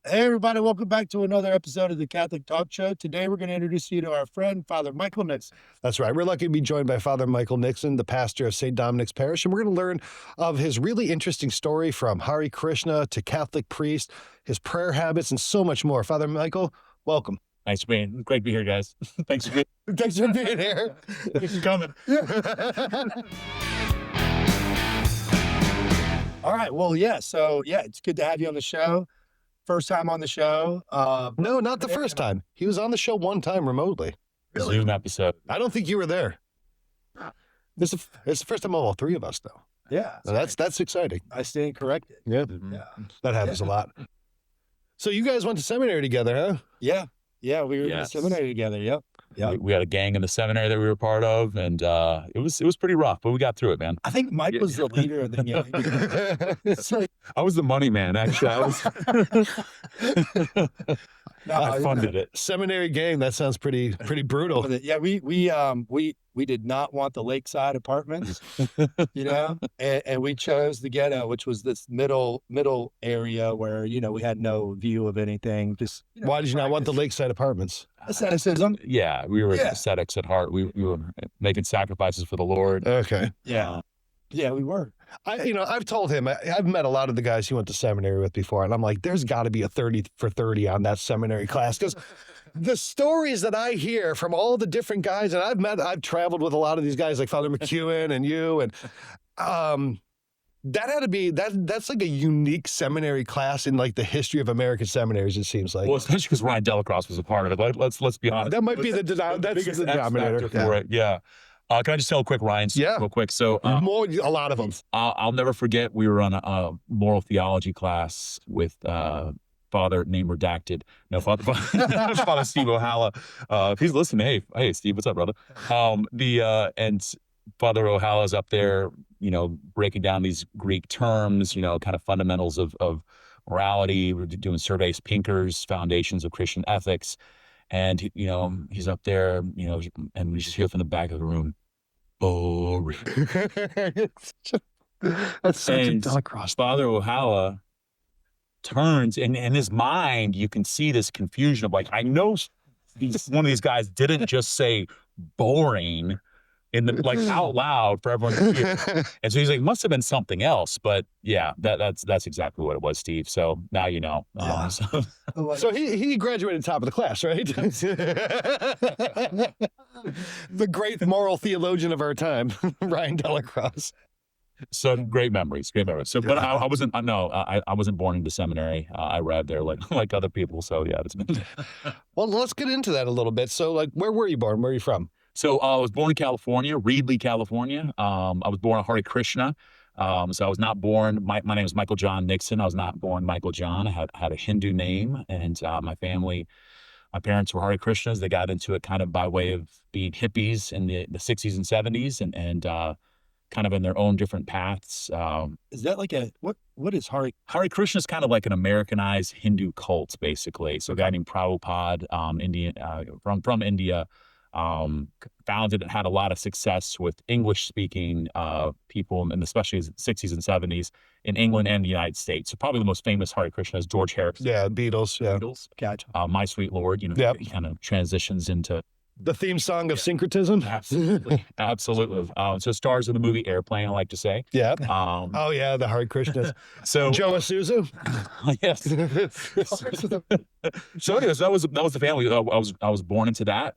Hey, everybody, welcome back to another episode of the Catholic Talk Show. Today, we're going to introduce you to our friend, Father Michael Nixon. That's right. We're lucky to be joined by Father Michael Nixon, the pastor of St. Dominic's Parish, and we're going to learn of his really interesting story from Hare Krishna to Catholic priest, his prayer habits, and so much more. Father Michael, welcome. Thanks for being. Great to be here, guys. Thanks for being here. Thanks for coming. All right. Well, yeah. So, it's good to have you on the show. First time on the show. No, not the first time. He was on the show one time remotely. Really? Zoom episode. I don't think you were there. It's the first time of all three of us, though. Yeah. So that's exciting. I stand corrected. Yeah. Mm-hmm. That happens a lot. So you guys went to seminary together, huh? Yeah. Yeah, we were in the seminary together. Yep. Yeah, we had a gang in the seminary that we were part of, and it was pretty rough, but we got through it, man. I think Mike was the leader of the gang. I was the money man, actually. I funded it. Seminary gang. That sounds pretty brutal. Yeah, we did not want the lakeside apartments, and we chose the ghetto, which was this middle area where we had no view of anything. Just why did you not want the lakeside apartmes? Asceticism. Yeah, we were ascetics at heart. We were making sacrifices for the Lord. Okay. Yeah, we were. I've told him, I've met a lot of the guys he went to seminary with before, and I'm like, there's got to be a 30 for 30 on that seminary class, because the stories that I hear from all the different guys, and I've traveled with a lot of these guys like Father McEwen and you, and that had to be, that's like a unique seminary class in like the history of American seminaries, it seems like. Well, especially because Ryan Delacrosse was a part of it. Let's be honest. That might be the denominator. For it. Yeah. Can I just tell a quick Ryan's real quick? So a lot of them. I'll never forget. We were on a moral theology class with Father name redacted. No, Father Steve O'Hallow. If he's listening, hey Steve, what's up, brother? And Father O'Hallow's up there, breaking down these Greek terms, kind of fundamentals of morality. We're doing Servais Pinker's Foundations of Christian Ethics. And, he's up there, and we just hear from the back of the room, boring. That's such a Delacrosse. Father O'Hallow turns, and in his mind, you can see this confusion of like, I know one of these guys didn't just say boring in the out loud for everyone to hear. And so he's like, must have been something else. But yeah, that's exactly what it was, Steve. So now you know. So he graduated top of the class, right? The great moral theologian of our time, Ryan Delacrosse. So great memories. So, but I wasn't born into seminary. I arrived there like other people. So yeah, it's been. Well, let's get into that a little bit. So where were you born? Where are you from? So I was born in California, Reedley, California. I was born at Hare Krishna. So I was not born, my name is Michael John Nixon. I was not born Michael John. I had a Hindu name, and my parents were Hare Krishnas. They got into it kind of by way of being hippies in the 60s and 70s and kind of in their own different paths. Is that like what is Hare? Hare Krishna is kind of like an Americanized Hindu cult, basically. So a guy named Prabhupada, from India, founded and had a lot of success with English-speaking people, and especially in the 60s and 70s in England and the United States. So probably the most famous Hare Krishna is George Harrison. Yeah, Beatles. Yeah. Beatles. Gotcha. My Sweet Lord, he kind of transitions into the theme song of syncretism. Absolutely. So stars in the movie Airplane, I like to say. Yeah. Oh yeah, the Hare Krishnas. So Joe Isuzu. Yes. So anyways, that was the family. I was born into that.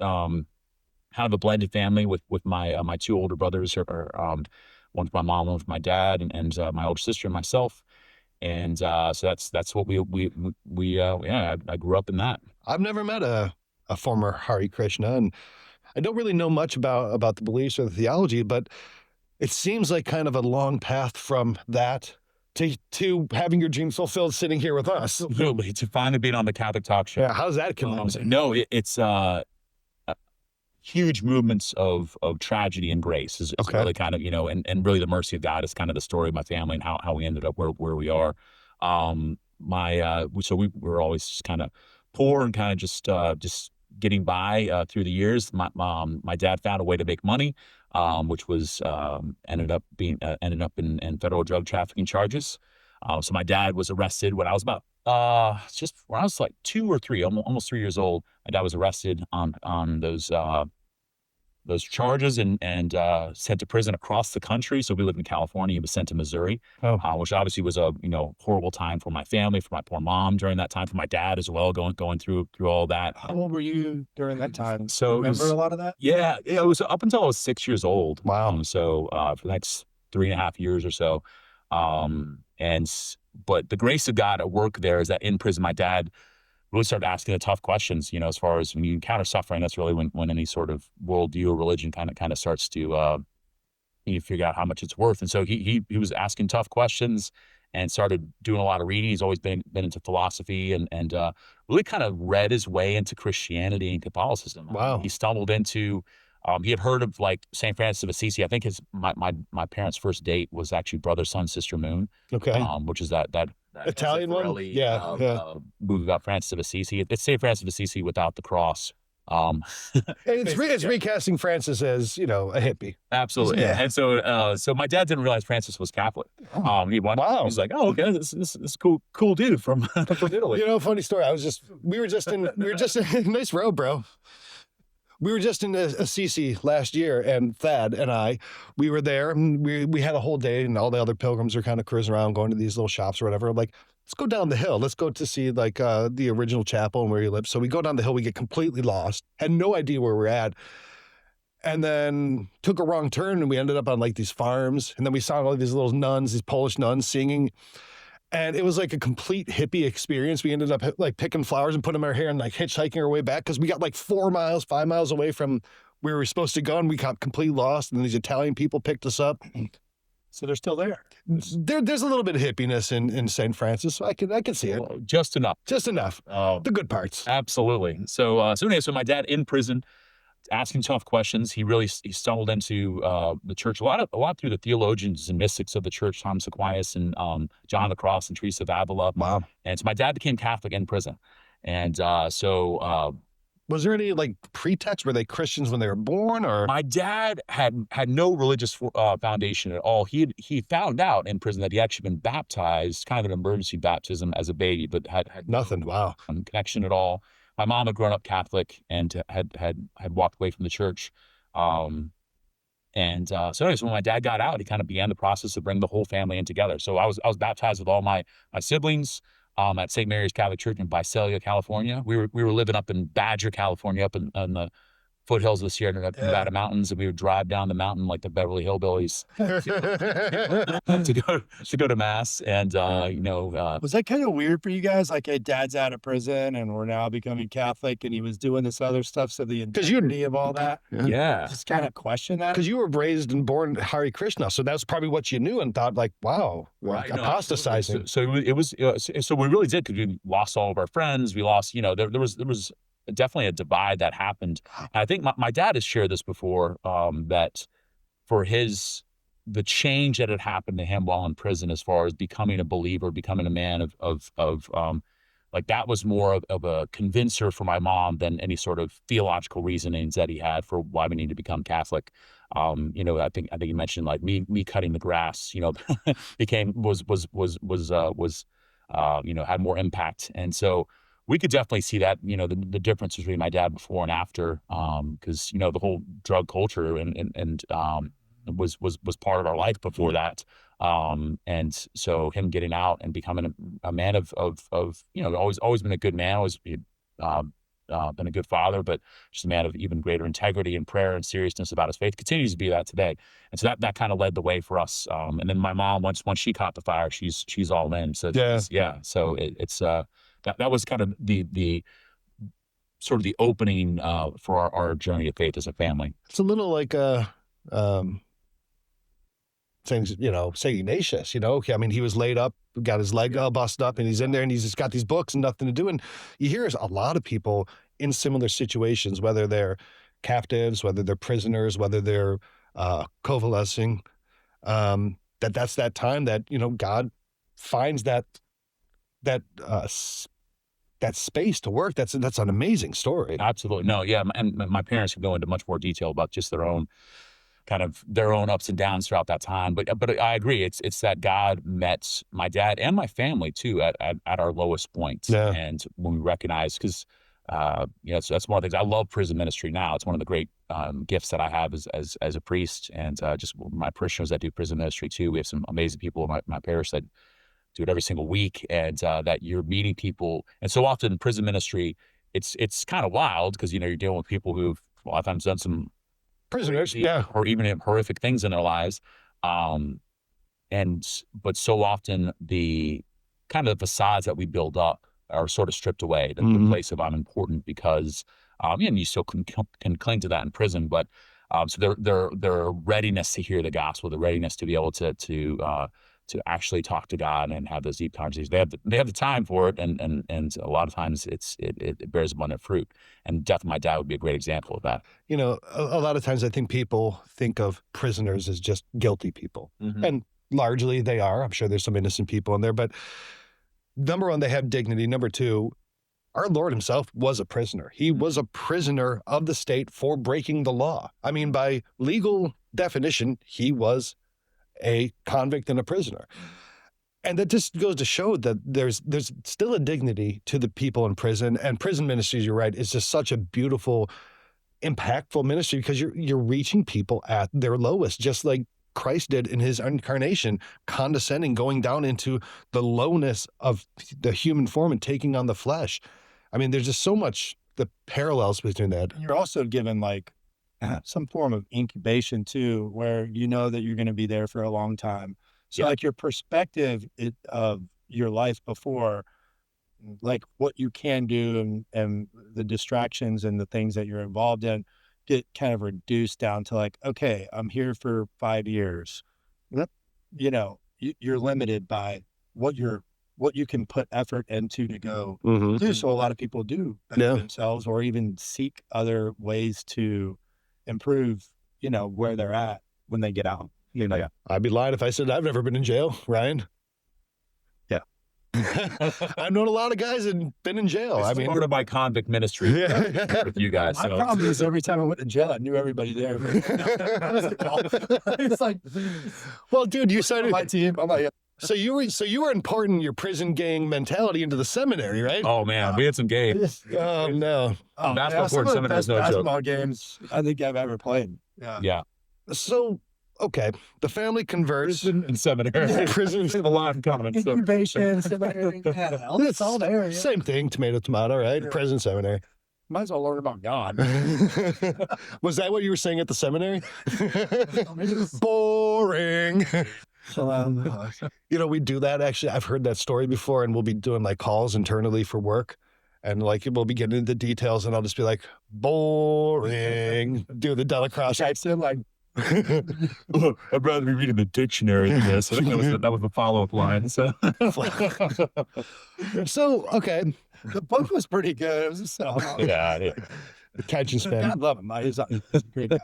Kind of a blended family with my two older brothers, one for my mom, one for my dad, and my older sister and myself. And so that's what I grew up in that. I've never met a former Hare Krishna, and I don't really know much about the beliefs or the theology, but it seems like kind of a long path from that to having your dreams fulfilled sitting here with us. Absolutely. To finally being on the Catholic Talk Show. Yeah, how's that come? No, it's huge movements of tragedy and grace is really kind of, and really the mercy of God is kind of the story of my family and how we ended up where we are. So we were always kind of poor and kind of just getting by through the years. My dad found a way to make money, which was ended up in federal drug trafficking charges. So my dad was arrested when I was about just when I was like 2 or 3, almost 3 years old. My dad was arrested on those charges and sent to prison across the country. So we lived in California. He was sent to Missouri, which obviously was a horrible time for my family, for my poor mom during that time, for my dad as well, going through all that. How old were you during that time? So remember a lot of that? Yeah, it was up until I was 6 years old. Wow. So for the next 3.5 years or so, but the grace of God at work there is that in prison, my dad really started asking the tough questions, as far as when you encounter suffering, that's really when any sort of worldview or religion kind of starts to you figure out how much it's worth. And so he was asking tough questions and started doing a lot of reading. He's always been into philosophy and really kind of read his way into Christianity and Catholicism. Wow. He stumbled into he had heard of like St. Francis of Assisi. I think my parents' first date was actually Brother, Sun, Sister, Moon. Okay. Which is that Italian one? Movie about Francis of Assisi. It's St. Francis of Assisi without the cross. It's recasting Francis as, a hippie. Absolutely. Yeah. And so my dad didn't realize Francis was Catholic. He's like, oh, okay, this cool dude from Italy. Funny story. We were just in nice row, bro. We were just in Assisi last year, and Thad and we were there. And we had a whole day, and all the other pilgrims are kind of cruising around, going to these little shops or whatever. I'm like, let's go down the hill. Let's go to see the original chapel and where he lived. So we go down the hill. We get completely lost. Had no idea where we're at. And then took a wrong turn, and we ended up on like these farms. And then we saw all these little nuns, these Polish nuns singing. And it was like a complete hippie experience. We ended up like picking flowers and putting them in our hair and like hitchhiking our way back because we got like 5 miles away from where we were supposed to go, and we got completely lost. And these Italian people picked us up. So they're still there. There's a little bit of hippiness in St. Francis. So I can see it. Well, just enough. The good parts. Absolutely. So anyway, my dad in prison, asking tough questions. He stumbled into the church a lot through the theologians and mystics of the church, Thomas Aquinas and John the Cross and Teresa of Avila. Wow. And so my dad became Catholic in prison. And was there any like pretext? Were they Christians when they were born, or? My dad had no religious foundation at all. He found out in prison that he actually been baptized, kind of an emergency baptism as a baby, but had nothing. Wow. Connection at all. My mom had grown up Catholic and had walked away from the church. So anyways, when my dad got out, he kind of began the process of bringing the whole family in together. So I was baptized with all my siblings at St. Mary's Catholic Church in Visalia, California. We were living up in Badger, California, up in the foothills of the Sierra Nevada mountains, and we would drive down the mountain like the Beverly Hillbillies to go to mass. And was that kind of weird for you guys? Like, hey, dad's out of prison and we're now becoming Catholic, and he was doing this other stuff. So the integrity of all that, just kind of question that, because you were raised and born Hare Krishna, so that's probably what you knew and thought like, wow, right, apostatizing. So it was so we really did, because we lost all of our friends. We lost, there was definitely a divide that happened. And I think my dad has shared this before, that for the change that had happened to him while in prison, as far as becoming a believer, becoming a man of like, that was more of a convincer for my mom than any sort of theological reasonings that he had for why we need to become Catholic. I think you mentioned like me cutting the grass, had more impact. And so we could definitely see that, the difference between my dad before and after, because, the whole drug culture and was part of our life before that. And so him getting out and becoming a man of always been a good man, always been a good father, but just a man of even greater integrity and prayer and seriousness about his faith, continues to be that today. And so that kind of led the way for us. And then my mom, once she caught the fire, she's all in. So so it's that was kind of the sort of the opening for our journey of faith as a family. It's a little like St. Ignatius, I mean, he was laid up, got his leg all busted up, and he's in there, and he's just got these books and nothing to do. And you hear a lot of people in similar situations, whether they're captives, whether they're prisoners, whether they're convalescing, that's that time that, God finds that space to work. That's an amazing story. Absolutely. No, yeah. And my parents can go into much more detail about just their own kind of their own ups and downs throughout that time. But I agree, it's that God met my dad and my family too at our lowest point. Yeah. And when we recognize, because so that's one of the things. I love prison ministry now. It's one of the great gifts that I have as a priest, and just my parishioners that do prison ministry too. We have some amazing people in my parish that do it every single week, and that you're meeting people. And so often in prison ministry, it's kind of wild because you're dealing with people who've a lot of times done some Prisoners, crazy or even horrific things in their lives. But so often the kind of facades that we build up are sort of stripped away. The place of I'm important because, and you still can cling to that in prison, but so their readiness to hear the gospel, the readiness to be able to actually talk to God and have those deep conversations. They have the time for it, and a lot of times it bears abundant fruit. And death of my dad would be a great example of that. A lot of times I think people think of prisoners as just guilty people, and largely they are. I'm sure there's some innocent people in there, but number one, they have dignity. Number two, our Lord himself was a prisoner. He was a prisoner of the state for breaking the law. I mean, by legal definition, he was a convict and a prisoner. And that just goes to show that there's still a dignity to the people in prison. And prison ministries, you're right, is just such a beautiful, impactful ministry because you're reaching people at their lowest, just like Christ did in his incarnation, condescending, going down into the lowness of the human form and taking on the flesh. I mean, there's just so much the parallels between that. You're also given like some form of incubation too, where you know that you're going to be there for a long time. So like your perspective of your life before, like what you can do and the distractions and the things that you're involved in get kind of reduced down to like, okay, I'm here for 5 years. You're limited by what you can put effort into to go do. So a lot of people do themselves or even seek other ways to improve, where they're at when they get out. I'd be lying if I said I've never been in jail, Ryan. Yeah. I've known a lot of guys that have been in jail. I mean, part of my convict ministry with you guys. My problem is every time I went to jail, I knew everybody there. It's like, well, dude, you started my team. I'm like, So you were importing your prison gang mentality into the seminary, right? Oh man, we had some games. Oh no. Basketball court in seminary is no joke. Basketball games I think I've ever played. Yeah. So, okay, the family converts. Prison and seminary. Prison. We have a lot in common. Incubation, seminary. It's all there. Yeah. Same thing, tomato, right? Yeah. Prison, seminary. Might as well learn about God. Was that what you were saying at the seminary? Boring. So, we do that actually. I've heard that story before, and we'll be doing like calls internally for work. And like, we'll be getting into details, and I'll just be like, boring. Do the Delacroix. Types in like, I'd rather be reading the dictionary than this. I think that was the follow-up line. So, okay. The book was pretty good. It was just yeah. Attention span. I love him. He's a great guy.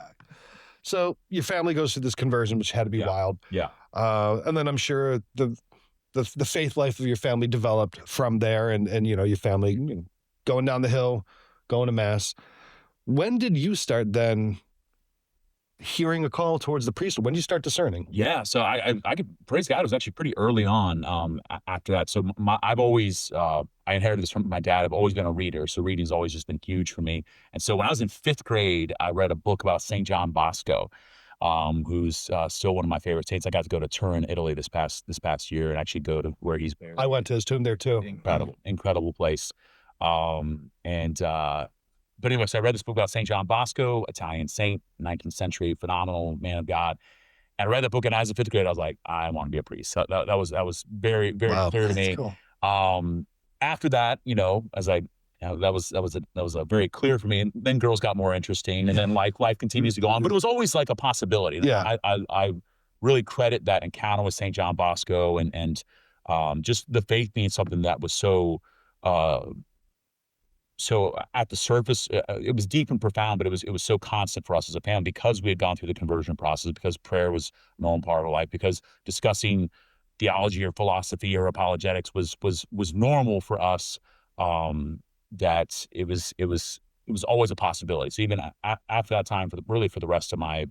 So your family goes through this conversion, which had to be wild. Yeah. And then I'm sure the faith life of your family developed from there, and your family going down the hill, going to mass. When did you start then hearing a call towards the priesthood? When did you start discerning? Yeah, so I could praise God. It was actually pretty early on after that. So I've always I inherited this from my dad. I've always been a reader, so reading's always just been huge for me. And so when I was in 5th grade, I read a book about St. John Bosco, who's still one of my favorite saints. I got to go to Turin, Italy this past year, and actually go to where he's buried. I went to his tomb there too. Incredible place. But anyway, so I read this book about St. John Bosco, Italian saint, 19th century, phenomenal man of God. And I read that book, and as a 5th grader, I was like, I want to be a priest. So that was very, very clear to me. Cool. After that, as I that was a very clear for me. And then girls got more interesting, and then life continues to go on. But it was always like a possibility. Yeah. I really credit that encounter with St. John Bosco and just the faith being something that was so at the surface, it was deep and profound, but it was so constant for us as a family because we had gone through the conversion process, because prayer was a normal part of our life, because discussing theology or philosophy or apologetics was normal for us. That it was always a possibility. So even after that time, for the rest of my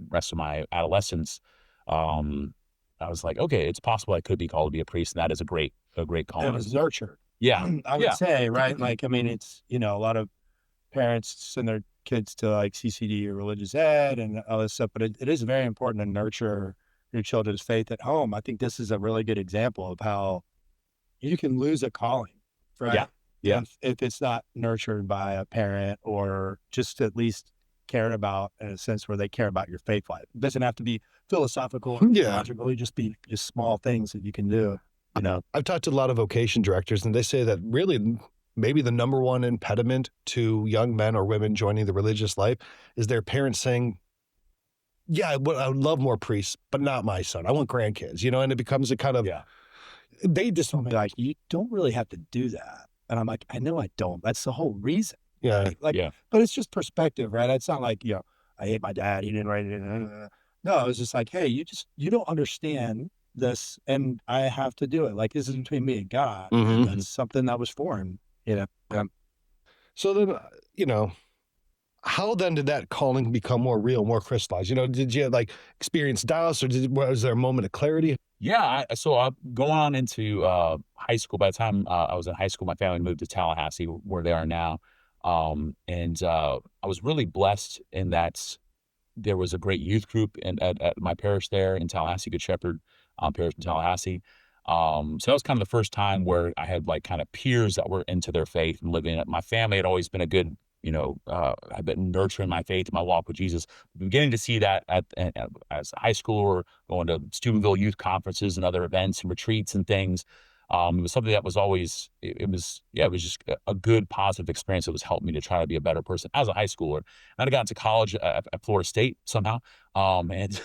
rest of my adolescence, I was like, okay, it's possible I could be called to be a priest, and that is a great calling. It was nurtured. Yeah, I would say, right? Like, I mean, it's, a lot of parents send their kids to like CCD or religious ed and all this stuff, but it is very important to nurture your children's faith at home. I think this is a really good example of how you can lose a calling, right? Yeah. If it's not nurtured by a parent or just at least cared about in a sense where they care about your faith life. It doesn't have to be philosophical or theological, just be just small things that you can do. I've talked to a lot of vocation directors, and they say that really maybe the number one impediment to young men or women joining the religious life is their parents saying, yeah, I would love more priests, but not my son. I want grandkids, and it becomes a kind of, they just told me, like, you don't really have to do that. And I'm like, I know I don't. That's the whole reason. Yeah. But it's just perspective, right? It's not like, I hate my dad. He didn't write it. No, it's just like, hey, you don't understand this, and I have to do it. Like, this is between me and God. Mm-hmm. That's something that was for him, So then, how then did that calling become more real, more crystallized? Did you like experience doubts, or was there a moment of clarity? Yeah. So going on into high school, by the time I was in high school, my family moved to Tallahassee, where they are now. And I was really blessed in that there was a great youth group at my parish there in Tallahassee, Good Shepherd Parish in Tallahassee. So that was kind of the first time where I had like kind of peers that were into their faith and living it. My family had always been a good, had been nurturing my faith and my walk with Jesus. Beginning to see that as a high schooler, going to Steubenville youth conferences and other events and retreats and things. It was something that was always, it was just a good positive experience that was helping me to try to be a better person as a high schooler. And then I got into college at Florida State somehow. And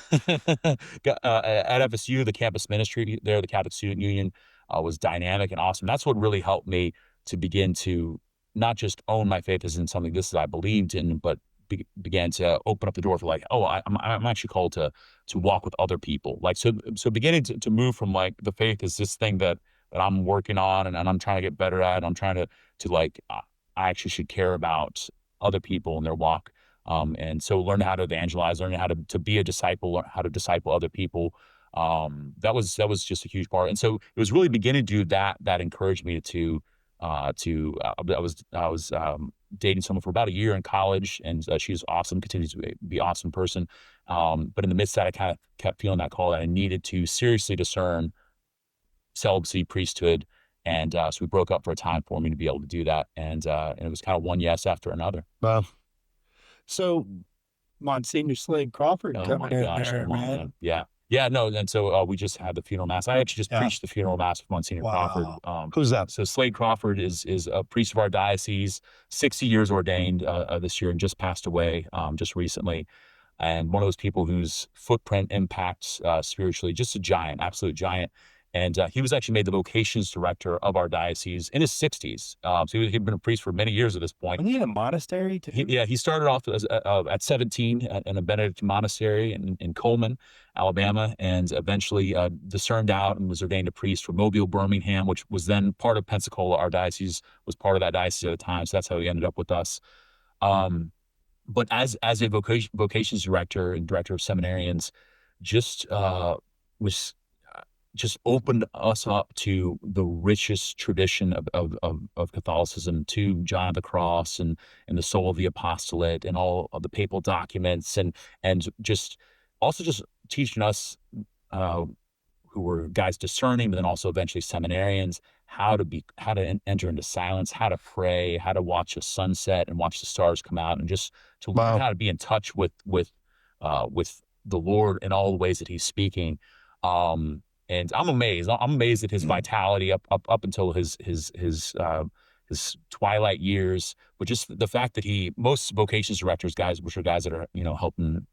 got, at FSU, the campus ministry there, the Catholic Student Union, was dynamic and awesome. That's what really helped me to begin to not just own my faith as in something this that I believed in, but began to open up the door for like, I'm actually called to walk with other people. Like, so beginning to move from like the faith is this thing that I'm working on and I'm trying to get better at. I'm trying to like, I actually should care about other people and their walk. And so learn how to evangelize, learn how to be a disciple, learn how to disciple other people. That was just a huge part. And so it was really beginning to do that encouraged me I was dating someone for about a year in college, and she's awesome, continues to be an awesome person. But in the midst of that, I kind of kept feeling that call that I needed to seriously discern celibacy, priesthood. And so we broke up for a time for me to be able to do that. And it was kind of one yes after another. Wow. So Monsignor Slade Crawford. Oh my gosh. Man. Yeah, no. And so we just had the funeral mass. I actually just preached the funeral mass of Monsignor Crawford. Who's that? So Slade Crawford is a priest of our diocese, 60 years ordained this year, and just passed away just recently. And one of those people whose footprint impacts spiritually, just a giant, absolute giant. And he was actually made the vocations director of our diocese in his 60s. So he'd been a priest for many years at this point. Was he in a monastery too? He started off at 17 in a Benedictine monastery in Coleman, Alabama, and eventually discerned out and was ordained a priest for Mobile, Birmingham, which was then part of Pensacola. Our diocese was part of that diocese at the time, so that's how he ended up with us. But as a vocations director and director of seminarians, just opened us up to the richest tradition of Catholicism, to John of the Cross and the soul of the apostolate and all of the papal documents, and just teaching us who were guys discerning, but then also eventually seminarians, how to enter into silence, how to pray, how to watch a sunset and watch the stars come out, and just to learn how to be in touch with the Lord in all the ways that He's speaking. And I'm amazed. I'm amazed at his vitality up until his twilight years. But just the fact that most vocations directors, which are guys that are helping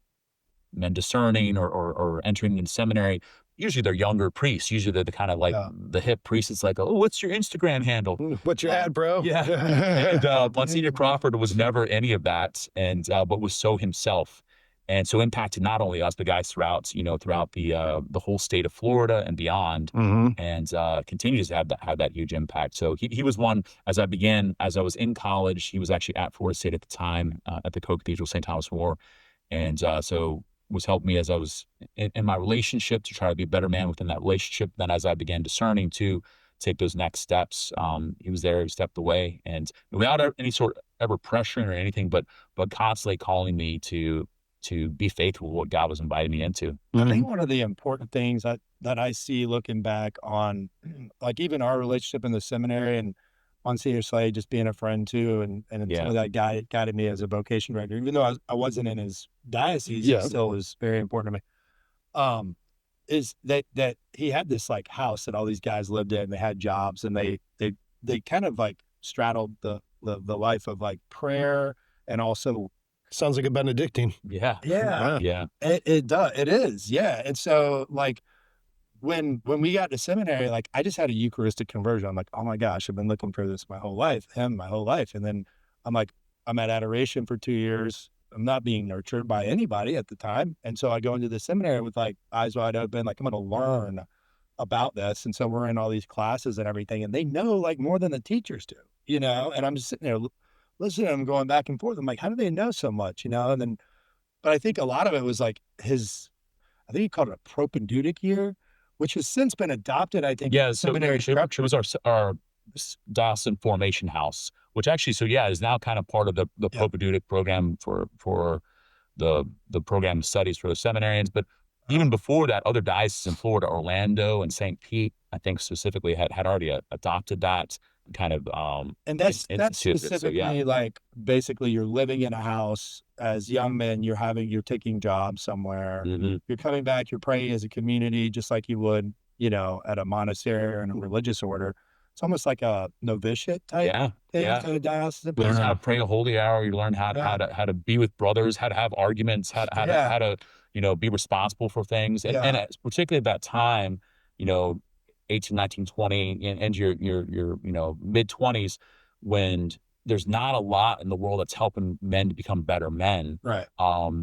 men discerning or entering in seminary, usually they're younger priests. Usually they're the kind of like the hip priest. It's like, oh, what's your Instagram handle? What's your ad, bro? Yeah. And Monsignor Crawford was never any of that, and but was so himself. And so impacted not only us, but guys throughout the whole state of Florida and beyond, and continues to have that huge impact. So he was one, as I was in college, he was actually at Florida State at the time, at the Co-Cathedral St. Thomas More. And so was helping me as I was in my relationship to try to be a better man within that relationship. Then as I began discerning to take those next steps, he was there, he stepped away, and without any sort of ever pressuring or anything, but constantly calling me to be faithful to what God was inviting me into. I think one of the important things that I see looking back on, like even our relationship in the seminary and Monsignor Slade just being a friend too, and some of that guided me as a vocation director, even though I wasn't in his diocese, it still was very important to me. Is that he had this like house that all these guys lived in, they had jobs, and they kind of like straddled the life of like prayer and also. Sounds like a Benedictine. Yeah. It does. It is. Yeah. And so like when we got to seminary, like I just had a Eucharistic conversion. I'm like, oh my gosh, I've been looking for this my whole life. And then I'm like, I'm at adoration for 2 years. I'm not being nurtured by anybody at the time. And so I go into the seminary with like eyes wide open, like I'm going to learn about this. And so we're in all these classes and everything, and they know like more than the teachers do, and I'm just sitting there listening to them going back and forth. I'm like, how do they know so much, And then, but I think a lot of it was like I think he called it a propedeutic year, which has since been adopted, I think. Yeah, seminary it was our diocesan formation house, which actually, is now kind of part of the propedeutic program for the program of studies for the seminarians. But even before that, other dioceses in Florida, Orlando and St. Pete, I think specifically had already adopted that kind of and that's specifically like basically you're living in a house as young men, you're taking jobs somewhere, you're coming back, you're praying as a community just like you would at a monastery or in a religious order. It's almost like a novitiate type thing to the diocesan. You learn how to pray a holy hour, you learn how to be with brothers, how to have arguments, how to be responsible for things, and particularly at that time, 18, 19, 20, and your mid-20s, when there's not a lot in the world that's helping men to become better men. Right.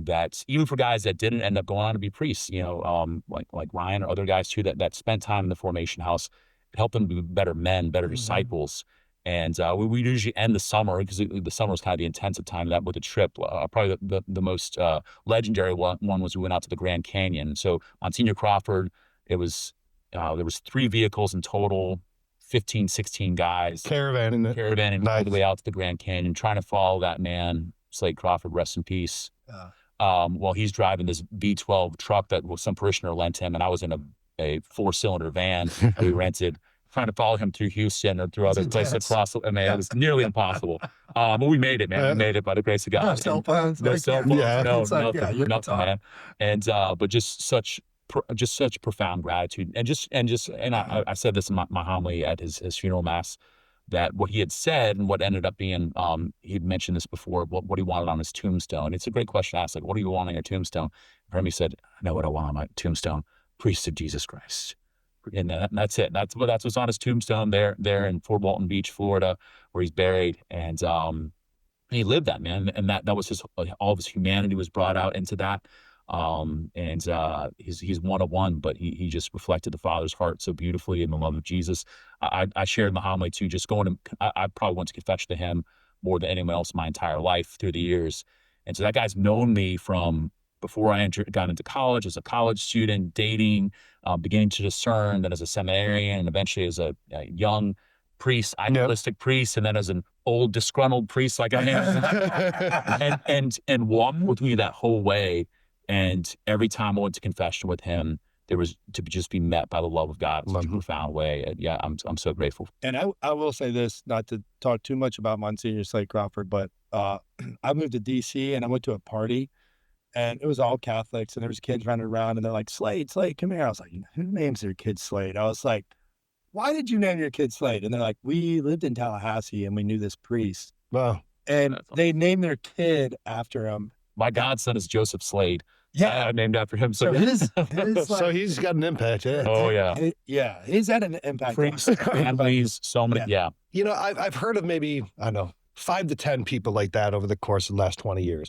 That's even for guys that didn't end up going on to be priests, like Ryan or other guys too, that spent time in the formation house, help them be better men, better disciples. And we usually end the summer, because the summer was kind of the intensive time of that with a trip. Probably the most legendary one was we went out to the Grand Canyon. So Monsignor Crawford, it was there was 3 vehicles in total, 15, 16 guys. Caravanning all the way out to the Grand Canyon, trying to follow that man, Slade Crawford, rest in peace. While he's driving this V12 truck that some parishioner lent him, and I was in a 4-cylinder van that we rented, trying to follow him through Houston or through other places across. I mean, it was nearly impossible. But we made it, man. We made it by the grace of God. No cell phones. No cell phones. No, nothing, nothing, man. And but just such profound gratitude, and I said this in my homily at his funeral mass, that what he had said and what ended up being, he'd mentioned this before, what he wanted on his tombstone. It's a great question to ask, like, what do you want on your tombstone? And he said, I know what I want on my tombstone: priest of Jesus Christ. And that's it. That's what's on his tombstone there in Fort Walton Beach, Florida, where he's buried. And he lived that, man, and that was all of his humanity was brought out into that. He's one of one, but he just reflected the Father's heart so beautifully in the love of Jesus. I shared in the homily too, just I probably went to confession to him more than anyone else my entire life through the years. And so that guy's known me from before I got into college, as a college student, dating, beginning to discern, then as a seminarian, and eventually as a young priest, idealistic priest, and then as an old disgruntled priest like I am, and walked with me that whole way. And every time I went to confession with him, there was to just be met by the love of God in such a profound way. And I'm so grateful. And I will say this, not to talk too much about Monsignor Slade Crawford, but I moved to DC and I went to a party, and it was all Catholics, and there was kids running around, and they're like, Slade, come here. I was like, who names their kid Slade? I was like, why did you name your kid Slade? And they're like, we lived in Tallahassee and we knew this priest. Wow. And they named their kid after him. My godson is Joseph Slade. Yeah, named after him. So so he's got an impact. Yeah. Oh yeah. He's had an impact. Families, so many. Yeah. I've heard of maybe 5 to 10 people like that over the course of the last 20 years,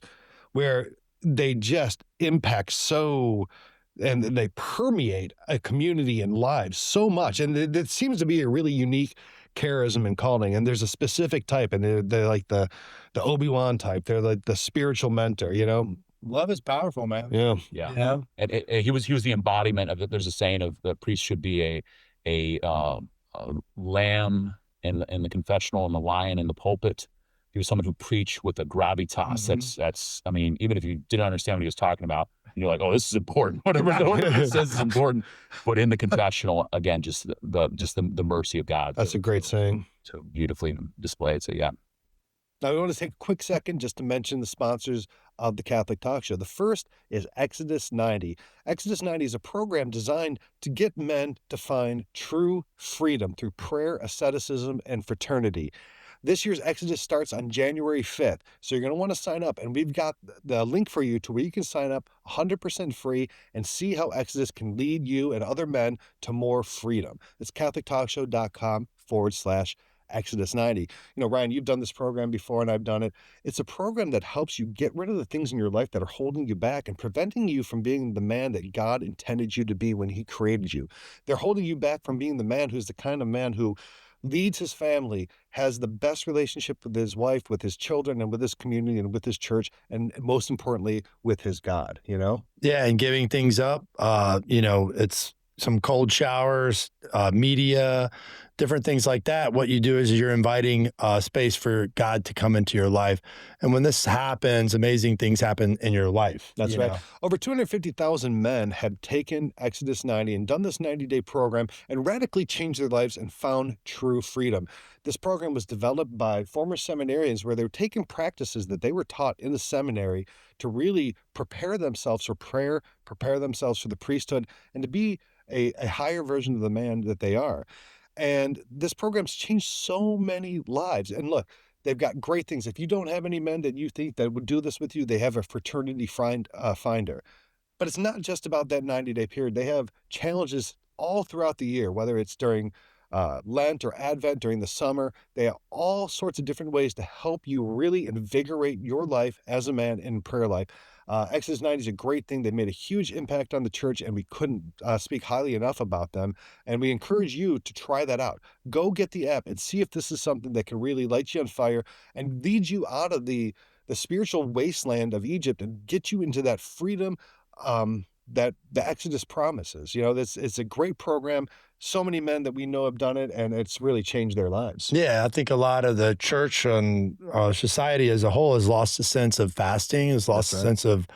where they just impact and they permeate a community and lives so much, and it seems to be a really unique charism and calling. And there's a specific type, and they're like the Obi-Wan type. They're like the spiritual mentor, Love is powerful, man. Yeah. Yeah. You know? And he was the embodiment of it. There's a saying of the priest should be a lamb in the confessional and the lion in the pulpit. He was someone who preached with a gravitas. That's I mean, even if you didn't understand what he was talking about, and you're like, oh, this is important. Whatever it says is important. But in the confessional, again, just the mercy of God. That's a great saying. So beautifully displayed. So yeah. Now, we want to take a quick second just to mention the sponsors of the Catholic Talk Show. The first is Exodus 90. Exodus 90 is a program designed to get men to find true freedom through prayer, asceticism, and fraternity. This year's Exodus starts on January 5th, so you're going to want to sign up, and we've got the link for you to where you can sign up 100% free and see how Exodus can lead you and other men to more freedom. It's CatholicTalkShow.com/Exodus 90. You know, Ryan, you've done this program before and I've done it. It's a program that helps you get rid of the things in your life that are holding you back and preventing you from being the man that God intended you to be when he created you. They're holding you back from being the man who's the kind of man who leads his family, has the best relationship with his wife, with his children, and with his community and with his church, and most importantly, with his God, you know? Yeah, and giving things up, you know, it's some cold showers, media, different things like that. What you do is you're inviting space for God to come into your life. And when this happens, amazing things happen in your life. That's you right. know? Over 250,000 men have taken Exodus 90 and done this 90-day program and radically changed their lives and found true freedom. This program was developed by former seminarians where they were taking practices that they were taught in the seminary to really prepare themselves for prayer, prepare themselves for the priesthood, and to be a higher version of the man that they are. And this program's changed so many lives. And look, they've got great things. If you don't have any men that you think that would do this with you, they have a fraternity finder. But it's not just about that 90-day period. They have challenges all throughout the year, whether it's during Lent or Advent, during the summer. They have all sorts of different ways to help you really invigorate your life as a man in prayer life. Exodus 90 is a great thing. They made a huge impact on the church, and we couldn't speak highly enough about them. And we encourage you to try that out. Go get the app and see if this is something that can really light you on fire and lead you out of the spiritual wasteland of Egypt and get you into that freedom that the Exodus promises. You know, it's a great program. So many men that we know have done it, and it's really changed their lives. Yeah, I think a lot of the church and society as a whole has lost a sense of fasting, has lost a sense of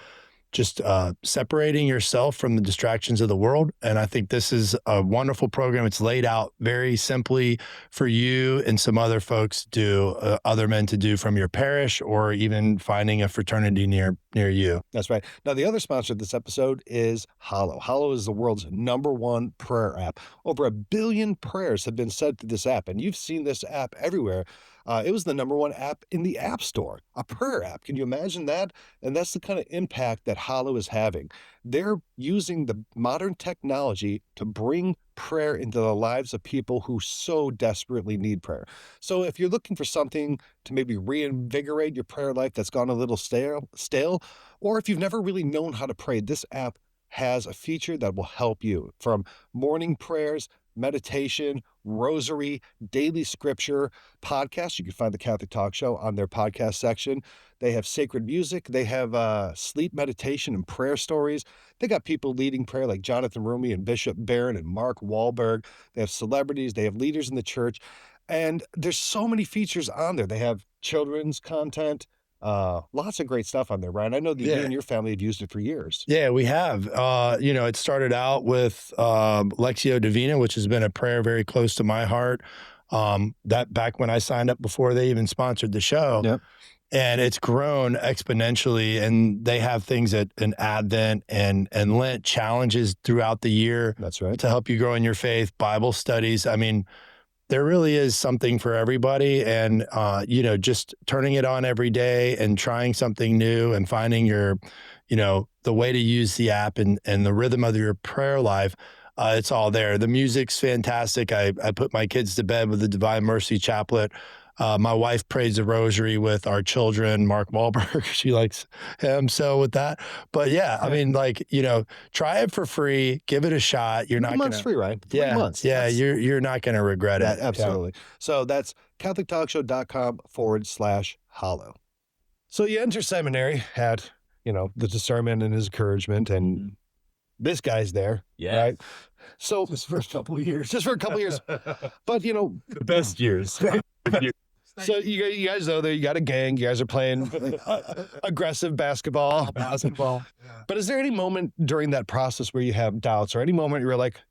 just separating yourself from the distractions of the world. And I think this is a wonderful program. It's laid out very simply for you and some other folks to do, other men to do from your parish, or even finding a fraternity near you. That's right. Now, the other sponsor of this episode is Hallow. Hallow is the world's #1 prayer app. Over 1 billion prayers have been said through this app, and you've seen this app everywhere. It was the #1 app in the App Store, a prayer app. Can you imagine that? And that's the kind of impact that Hallow is having. They're using the modern technology to bring prayer into the lives of people who so desperately need prayer. So if you're looking for something to maybe reinvigorate your prayer life that's gone a little stale, or if you've never really known how to pray, this app has a feature that will help you, from morning prayers, meditation, rosary, daily scripture, podcasts. You can find the Catholic Talk Show on their podcast section. They have sacred music. They have sleep meditation and prayer stories. They got people leading prayer like Jonathan Rumi and Bishop Barron and Mark Wahlberg. They have celebrities. They have leaders in the church. And there's so many features on there. They have children's content. Lots of great stuff on there, Ryan. I know that you and your family have used it for years. Yeah, we have. You know, it started out with Lectio Divina, which has been a prayer very close to my heart. That back when I signed up before they even sponsored the show. Yep. And it's grown exponentially, and they have things in Advent and Lent, challenges throughout the year. That's right. To help you grow in your faith, Bible studies. I mean, there really is something for everybody. And, you know, just turning it on every day and trying something new and finding your, you know, the way to use the app and the rhythm of your prayer life, it's all there. The music's fantastic. I put my kids to bed with the Divine Mercy Chaplet. My wife prays the rosary with our children, Mark Wahlberg. She likes him. So with that, but yeah, I mean, like, you know, try it for free, give it a shot. You're not months free, right? 3 months. Yeah. You're not going to regret it. Absolutely. Yeah. So that's CatholicTalkShow.com/Hallow. So you enter seminary at the discernment and his encouragement, and this guy's there, Yeah. right? So Just for a couple of years. just for a couple years, but The best years. so you guys know that you got a gang, you guys are playing aggressive basketball. But is there any moment during that process where you have doubts, or any moment you're like,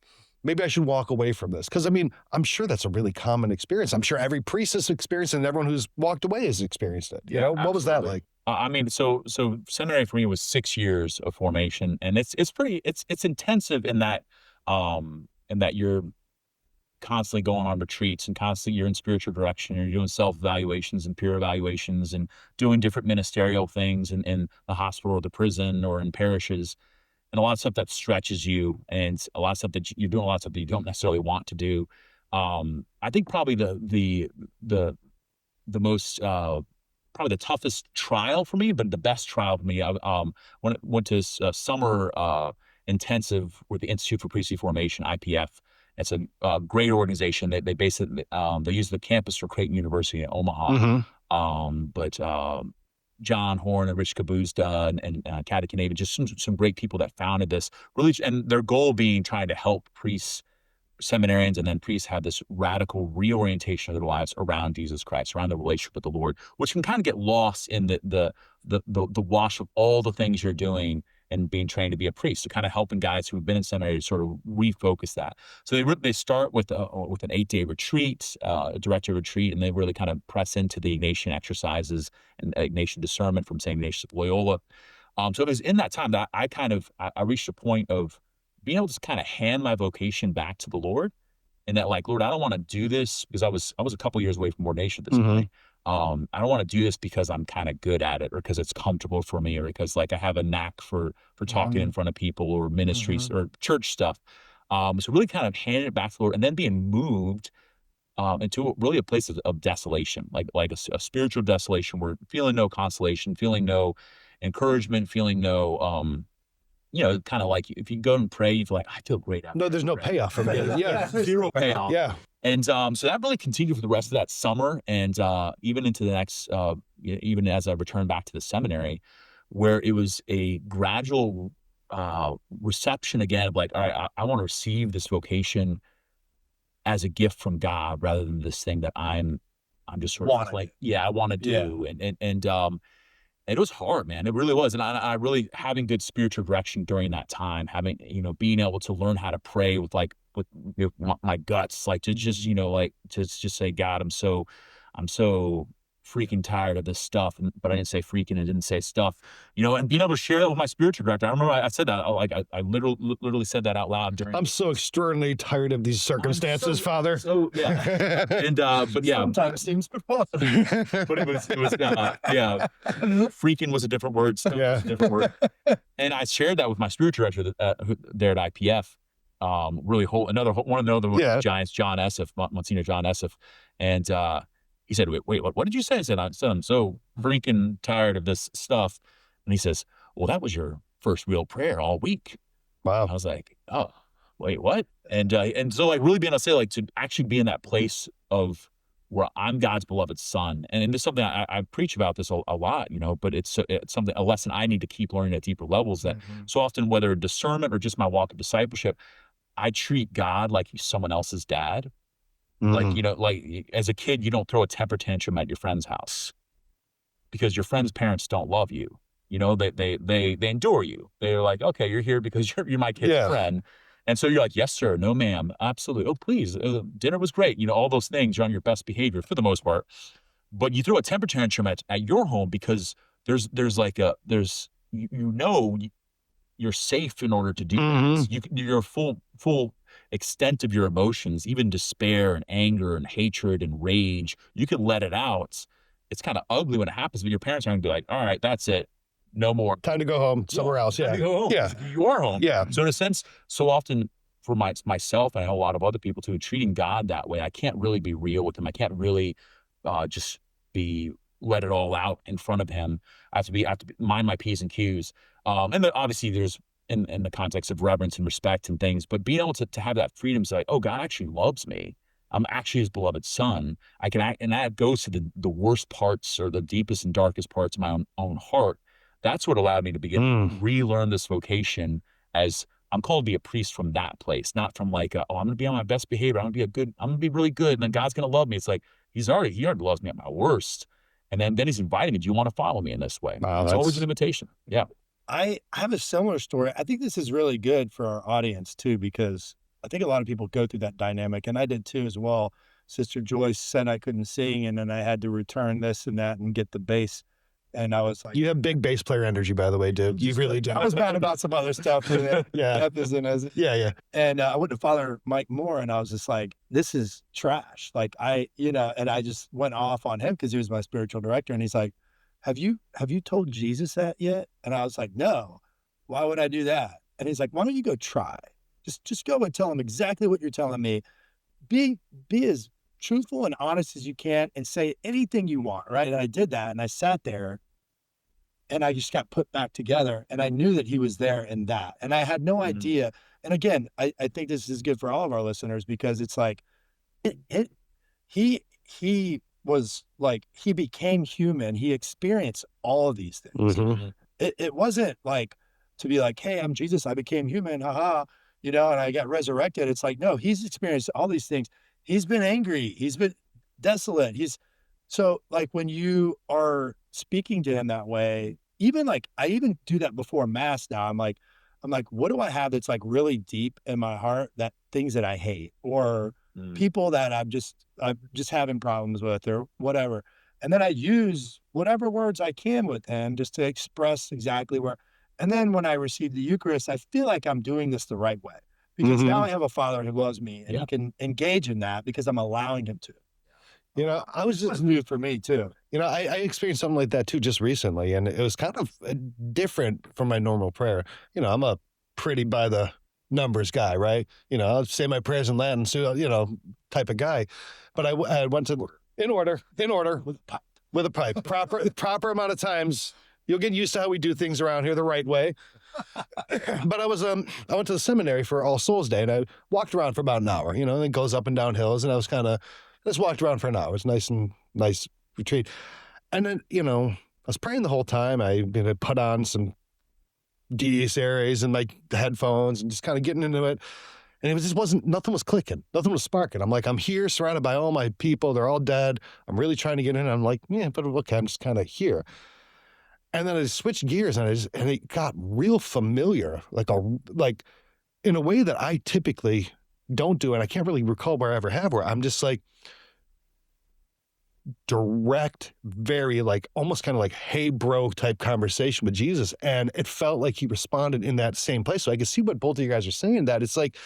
maybe I should walk away from this? Because I'm sure that's a really common experience. I'm sure every priest has experienced it, and everyone who's walked away has experienced it. Yeah, What was that absolutely. like? I mean, so seminary for me was 6 years of formation, and it's intensive in that you're constantly going on retreats and constantly you're in spiritual direction, you're doing self-evaluations and peer evaluations and doing different ministerial things in the hospital or the prison or in parishes, and a lot of stuff that stretches you, and a lot of stuff that you're doing a lot of stuff that you don't necessarily want to do. I think probably the most probably the toughest trial for me, but the best trial for me, I went to summer intensive with the Institute for Priesthood Formation, IPF. It's a great organization. They basically they use the campus for Creighton University in Omaha. But John Horn and Rich Kabuzda and Kata Canavin, just some great people that founded this, really, and their goal being trying to help priests, seminarians, and then priests have this radical reorientation of their lives around Jesus Christ, around the relationship with the Lord, which can kind of get lost in the wash of all the things you're doing and being trained to be a priest. So kind of helping guys who've been in seminary to sort of refocus that. So they start with an 8-day retreat, a directed retreat, and they really kind of press into the Ignatian exercises and Ignatian discernment from St. Ignatius of Loyola. So it was in that time that I reached a point of being able to kind of hand my vocation back to the Lord, and that, like, Lord, I don't want to do this because I was a couple years away from ordination at this point. I don't want to do this because I'm kind of good at it, or because it's comfortable for me, or because like I have a knack for talking in front of people, or ministries or church stuff. So really kind of handing it back to the Lord, and then being moved into really a place of desolation, like a spiritual desolation, where feeling no consolation, feeling no encouragement, feeling no kind of like if you go and pray, you feel like, I feel great after. No, there's no payoff from it. Yeah. Zero payoff. Yeah. And so that really continued for the rest of that summer, and even into the next, even as I returned back to the seminary, where it was a gradual reception again of like, all right, I want to receive this vocation as a gift from God, rather than this thing that I'm just sort of like, I want to do. And it was hard, man. It really was. And I really, having good spiritual direction during that time, having, being able to learn how to pray with my guts, like to just, to just say, God, I'm so freaking tired of this stuff. But I didn't say freaking, I didn't say stuff, and being able to share that with my spiritual director. I remember I said that, I literally said that out loud during. I'm so extraordinarily tired of these circumstances, Father. So yeah. And, but yeah. Sometimes seems possible. But it was freaking was a different word. Stuff was a different word. And I shared that with my spiritual director there at IPF. Really one of the giants, John Esseff, Monsignor John Esseff. And, he said, wait, what did you say? I said, I'm so freaking tired of this stuff. And he says, well, that was your first real prayer all week. Wow. I was like, oh, wait, what? And so like really being able to say, like, to actually be in that place of where I'm God's beloved son. And it's something I preach about this a lot, but it's a lesson I need to keep learning at deeper levels, that so often, whether discernment or just my walk of discipleship, I treat God like he's someone else's dad. Like, like as a kid, you don't throw a temper tantrum at your friend's house because your friend's parents don't love you. They endure you. They're like, okay, you're here because you're my kid's friend. And so you're like, yes, sir. No, ma'am. Absolutely. Oh, please. Dinner was great. All those things. You're on your best behavior for the most part. But you throw a temper tantrum at your home because you're safe in order to do this. You're full extent of your emotions, even despair and anger and hatred and rage. You can let it out. It's kind of ugly when it happens, but your parents are going to be like, all right, that's it. No more. Time to go home somewhere else. Yeah. Time to go home. Yeah. You are home. Yeah. So in a sense, so often for myself, and I know a lot of other people too, treating God that way, I can't really be real with him. I can't really just let it all out in front of him. I have to mind my P's and Q's. And then obviously there's, in the context of reverence and respect and things, but being able to have that freedom to say, like, oh, God actually loves me. I'm actually his beloved son. I can act, and that goes to the worst parts or the deepest and darkest parts of my own heart, That's what allowed me to begin to relearn this vocation, as I'm called to be a priest from that place, not from like, I'm going to be on my best behavior. I'm going to be really good. And then God's going to love me. It's like, he already loves me at my worst. And then he's inviting me, do you want to follow me in this way? Wow, it's always an invitation. Yeah. I have a similar story. I think this is really good for our audience too, because I think a lot of people go through that dynamic, and I did too as well. Sister Joyce said I couldn't sing, and then I had to return this and that and get the bass. And I was like, you have big bass player energy, by the way, dude. You really do. I was mad about some other stuff. Yeah. Yeah. And I went to Father Mike Moore, and I was just like, this is trash. Like and I just went off on him because he was my spiritual director. And he's like, have you told Jesus that yet? And I was like, no, why would I do that? And he's like, why don't you go try? Just go and tell him exactly what you're telling me. Be as truthful and honest as you can and say anything you want, right? And I did that, and I sat there, and I just got put back together, and I knew that he was there in that. And I had no idea. And again, I think this is good for all of our listeners, because it's like, he was like, he became human. He experienced all of these things. Mm-hmm. It wasn't like to be like, hey, I'm Jesus, I became human, haha, and I got resurrected. It's like, no, he's experienced all these things. He's been angry. He's been desolate. So like when you are speaking to him that way, even like, I even do that before Mass now. I'm like, what do I have that's like really deep in my heart, that things that I hate, or people that I'm just having problems with, or whatever. And then I use whatever words I can with him just to express exactly where. And then when I receive the Eucharist, I feel like I'm doing this the right way, because now I have a Father who loves me, and he can engage in that because I'm allowing him to. I was just new for me too. I experienced something like that too just recently, and it was kind of different from my normal prayer. I'm a pretty by the numbers guy, right? I'll say my prayers in Latin, so type of guy. But I went to in order with a pipe, proper amount of times. You'll get used to how we do things around here the right way. But I went to the seminary for All Souls Day, and I walked around for about an hour. And it goes up and down hills, and I was just walked around for an hour. It was nice retreat. And then, I was praying the whole time. I put on some Dies Irae and my headphones and just kind of getting into it. And nothing was clicking. Nothing was sparking. I'm like, I'm here surrounded by all my people. They're all dead. I'm really trying to get in. I'm like, yeah, but okay, I'm just kind of here. And then I switched gears, and it got real familiar, like in a way that I typically don't do. And I can't really recall where I ever have, where I'm just like, direct, very like almost kind of like, hey bro type conversation with Jesus. And it felt like he responded in that same place. So I can see what both of you guys are saying, that it's like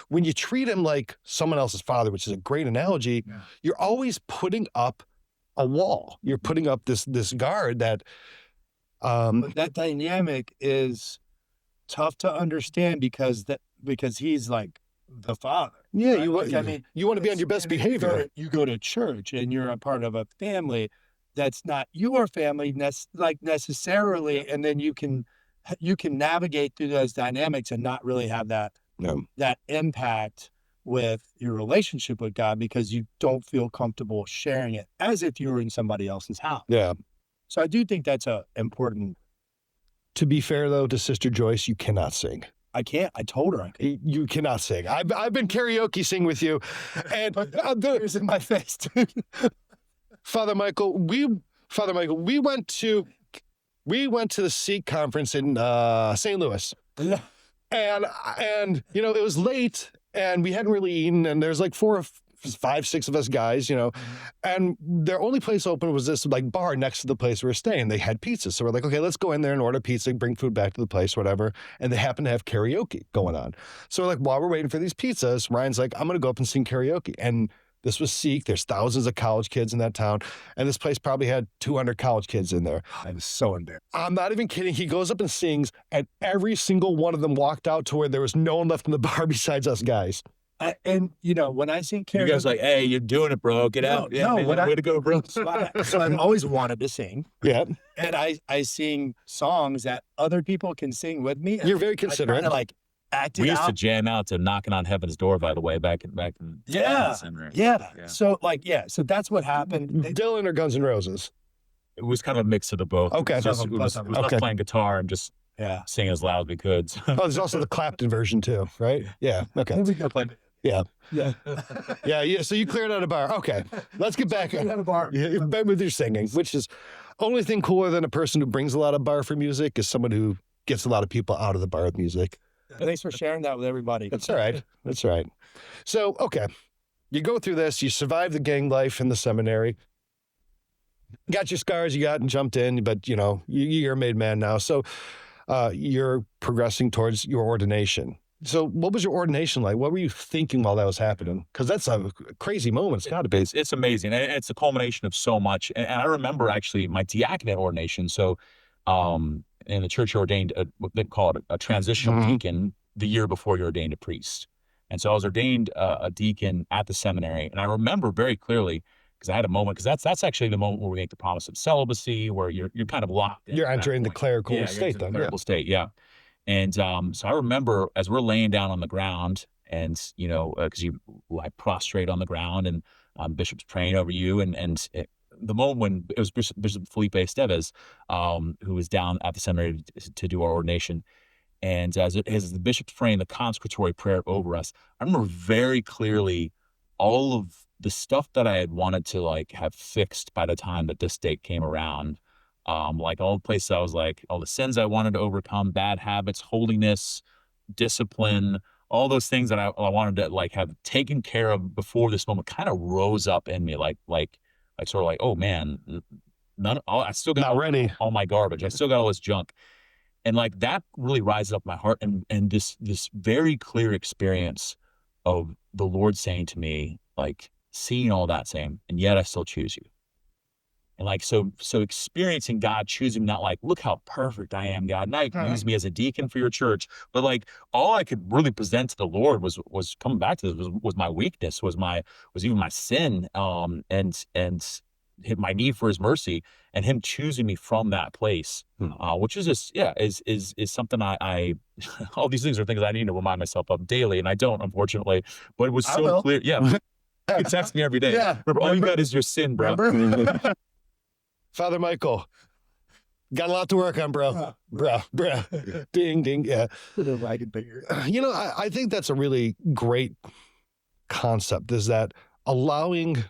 when you treat him like someone else's father, which is a great analogy, you're always putting up a wall. You're putting up this guard that that dynamic is tough to understand because he's like the Father. Yeah, right? you want to be on your best behavior. You go to church, and you're a part of a family that's not your family necessarily, and then you can navigate through those dynamics and not really have that impact with your relationship with God, because you don't feel comfortable sharing it as if you were in somebody else's house. Yeah. So I do think that's important. To be fair, though, to Sister Joyce, you cannot sing. I can't. I told her I could. You cannot sing. I've been karaoke sing with you, and tears in my face, dude. Father Michael, we went to the Sikh conference in St. Louis, and it was late, and we hadn't really eaten, and there's like 4 or 5, 6 of us guys, and their only place open was this like bar next to the place we were staying. They had pizza. So we're like, okay, let's go in there and order pizza, bring food back to the place, whatever. And they happen to have karaoke going on. So we're like, while we're waiting for these pizzas, Ryan's like, I'm going to go up and sing karaoke. And this was Sikh. There's thousands of college kids in that town. And this place probably had 200 college kids in there. I was so embarrassed. I'm not even kidding. He goes up and sings, and every single one of them walked out to where there was no one left in the bar besides us guys. When I sing karaoke, you guys like, hey, you're doing it, bro. Get out. Yeah, man, way to go, bro. So I've always wanted to sing. Yeah. And I sing songs that other people can sing with me. You're very considerate. I like act it We used out. to jam out to Knocking on Heaven's Door, by the way, back in Yeah. Seminary. Yeah. So that's what happened. Dylan or Guns N' Roses? It was kind of a mix of the both. Okay. It was us Okay. playing guitar and just singing as loud as we could. Oh, there's also the Clapton version too, right? Yeah. Okay. Yeah. Yeah. So you cleared out a bar. Okay. Let's get back on a bar. Yeah, back with your singing, which is only thing cooler than a person who brings a lot of bar for music is someone who gets a lot of people out of the bar with music. Thanks for sharing that with everybody. That's all right. That's all right. So, okay. You go through this, you survive the gang life in the seminary. Got your scars you got and jumped in, but you're a made man now. So you're progressing towards your ordination. So what was your ordination like? What were you thinking while that was happening? Because that's a crazy moment. It's got to be. It's amazing. And it's a culmination of so much. And I remember actually my diaconate ordination. So in the church, you ordained what they call it a transitional deacon the year before you're ordained a priest. And so I was ordained a deacon at the seminary. And I remember very clearly, because I had a moment, because that's actually the moment where we make the promise of celibacy, where you're kind of locked in. You're entering the clerical state then. Clerical state, yeah. And so I remember as we're laying down on the ground and, because I prostrate on the ground and Bishop's praying over you. And the moment when it was Bishop Felipe Esteves, who was down at the seminary to do our ordination. And as the bishop's praying the consecratory prayer over us, I remember very clearly all of the stuff that I had wanted to have fixed by the time that this date came around. Like all the places I was like, all the sins I wanted to overcome, bad habits, holiness, discipline, all those things that I wanted to have taken care of before this moment kind of rose up in me, like sort of like, oh man, I still got all my garbage. I still got all this junk. And that really rises up my heart and this very clear experience of the Lord saying to me, seeing all that, saying, and yet I still choose you. And so experiencing God choosing, not look how perfect I am, God. Now you can use me as a deacon for your church. But all I could really present to the Lord was coming back to this was my weakness, was even my sin, and my need for his mercy and him choosing me from that place, which is just, is something I all these things are things I need to remind myself of daily. And I don't, unfortunately, but it was so clear. Yeah. You can text me every day. Yeah. Remember, all you got is your sin, bro. Father Michael, got a lot to work on, bro. Bro. Ding, ding. Yeah. I think that's a really great concept, is that allowing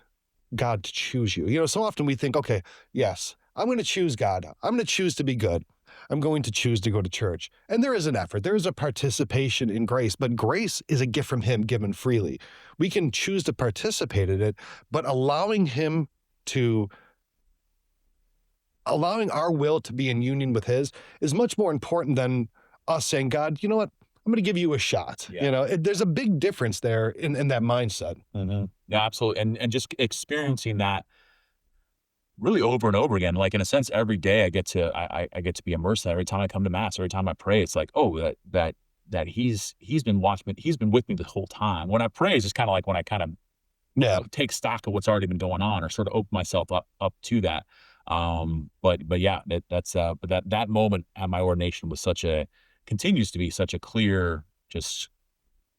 God to choose you. So often we think, okay, yes, I'm going to choose God. I'm going to choose to be good. I'm going to choose to go to church. And there is an effort. There is a participation in grace, but grace is a gift from him given freely. We can choose to participate in it, but allowing our will to be in union with his is much more important than us saying, God, you know what? I'm going to give you a shot. Yeah. There's a big difference there in that mindset. Mm-hmm. Yeah, absolutely. And just experiencing that really over and over again. In a sense, every day I get to be immersed in that. Every time I come to mass, every time I pray, it's that he's been watching me. He's been with me the whole time. When I pray, it's just kind of when I kind of take stock of what's already been going on, or sort of open myself up to that. But yeah, that moment at my ordination was continues to be such a clear, just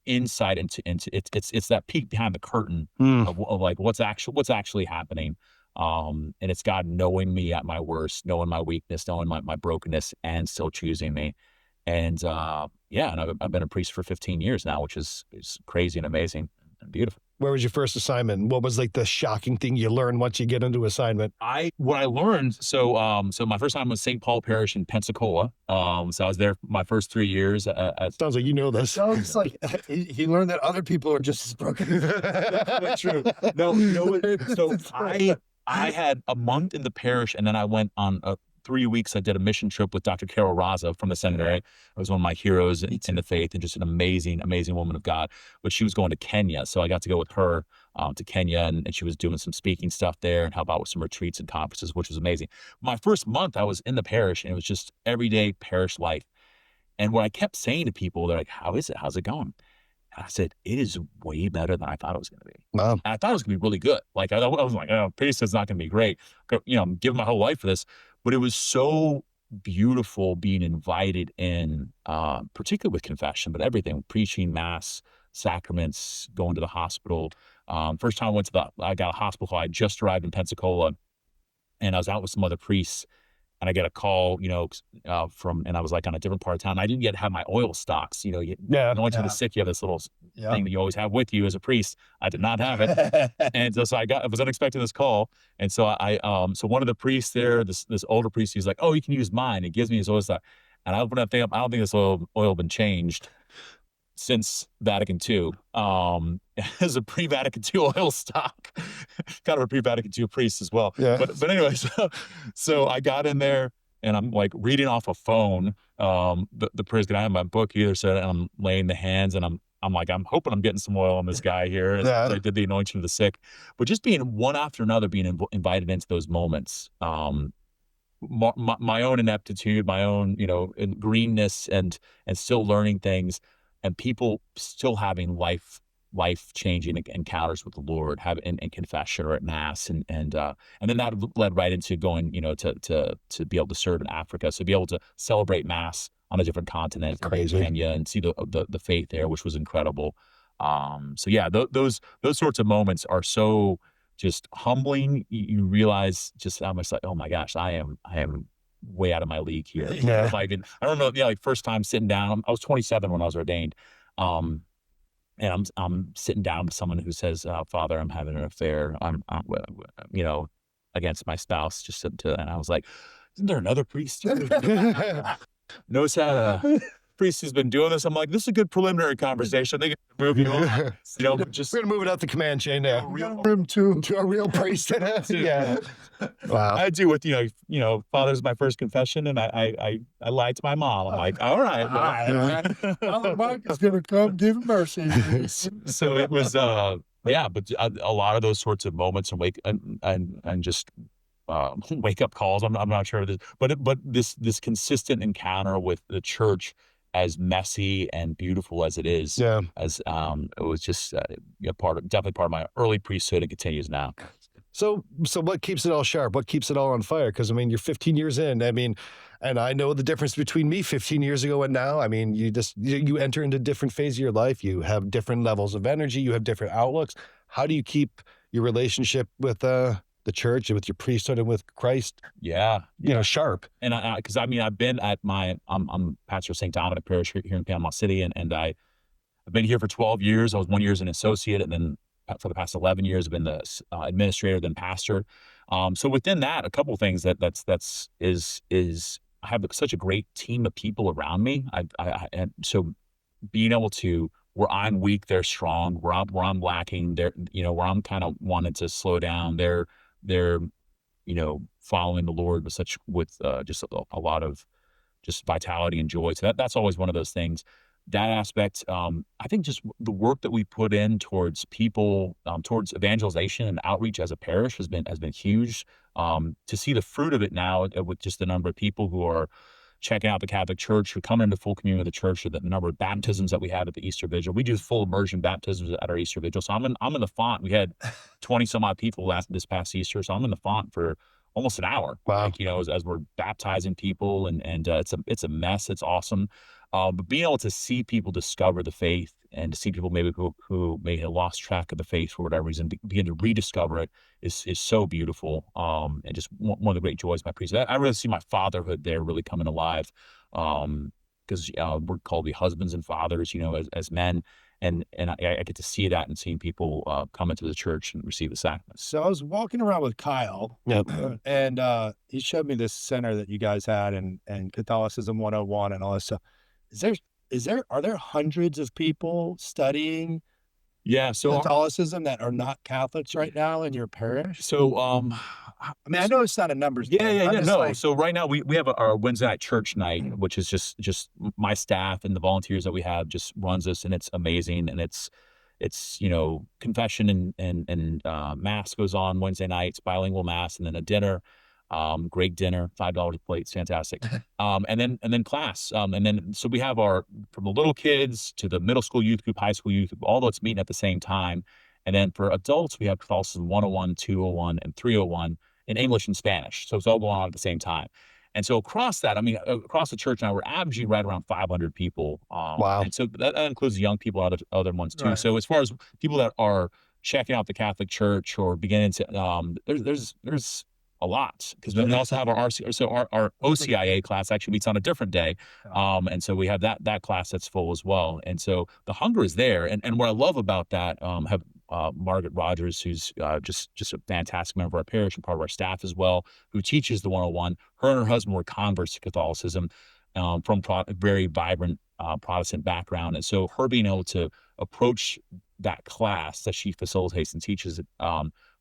insight into it's that peek behind the curtain of what's actually happening. And it's God knowing me at my worst, knowing my weakness, knowing my brokenness, and still choosing me. And and I've been a priest for 15 years now, which is crazy and amazing and beautiful. Where was your first assignment? What was the shocking thing you learned once you get into assignment? What I learned, so my first time was St. Paul Parish in Pensacola. So I was there my first 3 years. Sounds like you know this. Sounds like he learned that other people are just as broken. That's true. No, so I had a month in the parish, and then I went on 3 weeks. I did a mission trip with Dr. Carol Raza from the seminary. It was one of my heroes in the faith, and just an amazing, amazing woman of God. But she was going to Kenya, so I got to go with her to Kenya, and she was doing some speaking stuff there and help out with some retreats and conferences, which was amazing. My first month, I was in the parish, and it was just everyday parish life. And what I kept saying to people, they're like, "How is it? How's it going?" And I said, "It is way better than I thought it was going to be." Wow. And I thought it was going to be really good. I was like, "Oh, priesthood's not going to be great. I'm giving my whole life for this." But it was so beautiful being invited in, particularly with confession, but everything, preaching, mass, sacraments, going to the hospital. First time I got a hospital call. I just arrived in Pensacola, and I was out with some other priests, and I get a call, and I was like on a different part of town. I didn't yet have my oil stocks. Anointing of the sick, you have this little thing that you always have with you as a priest. I did not have it. And so I was unexpecting this call. And so so one of the priests there, this older priest, he's like, oh, you can use mine. He gives me his oil stock. And I open that thing up. I don't think this oil been changed since Vatican II. As a pre-Vatican II oil stock, kind of a pre-Vatican II priest as well. Yeah. But anyway, so I got in there and I'm like reading off a phone. The priest, I have my book either, so I'm laying the hands, and I'm like, I'm hoping I'm getting some oil on this guy here. As I did the anointing of the sick, but just being one after another, being invited into those moments. My own ineptitude, my own, greenness, and still learning things, and people still having life-changing encounters with the Lord, and confession or at Mass, and then that led right into going, to be able to serve in Africa, so be able to celebrate Mass on a different continent, in Kenya, and see the faith there, which was incredible. So yeah, those sorts of moments are so just humbling. You realize just how much, like, oh my gosh, I am way out of my league here. Yeah. Like, I don't know. Yeah. Like first time sitting down, I was 27 when I was ordained. And I'm sitting down with someone who says, Father, I'm having an affair. I'm against my spouse, and I was like, isn't there another priest? Notice how priest who's been doing this. I'm like, this is a good preliminary conversation. They can move you on. We're gonna move it up the command chain now. Room to a real priest. Yeah. Wow. I do with Father's my first confession, and I lied to my mom. I'm like, all right, Father Mike is gonna come give mercy. So it was but a lot of those sorts of moments, and just wake up calls. I'm not sure this, but this consistent encounter with the church, as messy and beautiful as it is, as it was just definitely part of my early priesthood, and continues now. So what keeps it all sharp? What keeps it all on fire? Because you're 15 years in. And I know the difference between me 15 years ago and now. You enter into different phases of your life. You have different levels of energy. You have different outlooks. How do you keep your relationship with the church and with your priesthood and with Christ, sharp? And because I've been at I'm pastor of St. Dominic Parish here in Panama City, and I've been here for 12 years. I was 1 year as an associate, and then for the past 11 years, I've been the administrator, then pastor. So within that, a couple of things is I have such a great team of people around me. And so being able to, where I'm weak, they're strong. Where I'm lacking, where I'm kind of wanting to slow down, they're following the Lord with just a lot of just vitality and joy. So that's always one of those things. That aspect, I think just the work that we put in towards people, towards evangelization and outreach as a parish has been huge. To see the fruit of it now with just the number of people who are checking out the Catholic Church, who come into full communion with the church, or the number of baptisms that we had at the Easter Vigil. We do full immersion baptisms at our Easter Vigil. So I'm in the font. We had 20 some odd people this past Easter. So I'm in the font for almost an hour. Wow. As we're baptizing people, and it's a mess. It's awesome. But being able to see people discover the faith, and to see people maybe who may have lost track of the faith for whatever reason begin to rediscover it is so beautiful. And just one of the great joys of my priesthood. I really see my fatherhood there really coming alive, because we're called to be husbands and fathers, as men. And I get to see that and seeing people come into the church and receive the sacraments. So I was walking around with Kyle, and he showed me this center that you guys had, and Catholicism 101 and all this stuff. Are there hundreds of people studying Catholicism that are not Catholics right now in your parish? So I know it's not a numbers game. No. So right now we have our Wednesday night church night, which is just my staff and the volunteers that we have just runs this, and it's amazing. And it's confession and Mass goes on Wednesday nights, bilingual Mass, and then a dinner. Great dinner, $5 a plate, it's fantastic. And then class. And then so we have from the little kids to the middle school youth group, high school youth group, all those meeting at the same time. And then for adults, we have Catholicism 101, 201, and 301 in English and Spanish. So it's all going on at the same time. And so across that, across the church now, we're averaging right around 500 people. Wow. And so that includes young people, other ones too. Right. So as far as people that are checking out the Catholic Church or beginning to, there's a lot, because we also have our OCIA class actually meets on a different day. And so we have that class that's full as well. And so the hunger is there. And what I love about that, have Margaret Rogers, who's just a fantastic member of our parish and part of our staff as well, who teaches the 101. Her and her husband were converts to Catholicism from a very vibrant Protestant background. And so her being able to approach that class that she facilitates and teaches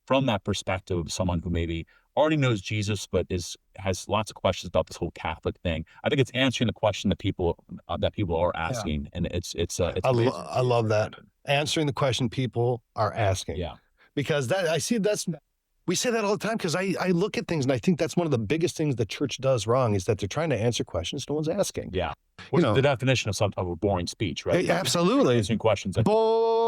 from that perspective of someone who maybe already knows Jesus, but has lots of questions about this whole Catholic thing. I think it's answering the question that people are asking, and it's I love that, answering the question people are asking. Yeah, because we say that all the time, because I look at things and I think that's one of the biggest things the church does wrong, is that they're trying to answer questions no one's asking. Yeah, what's the definition of some type of boring speech, right? Absolutely, answering questions. Boring.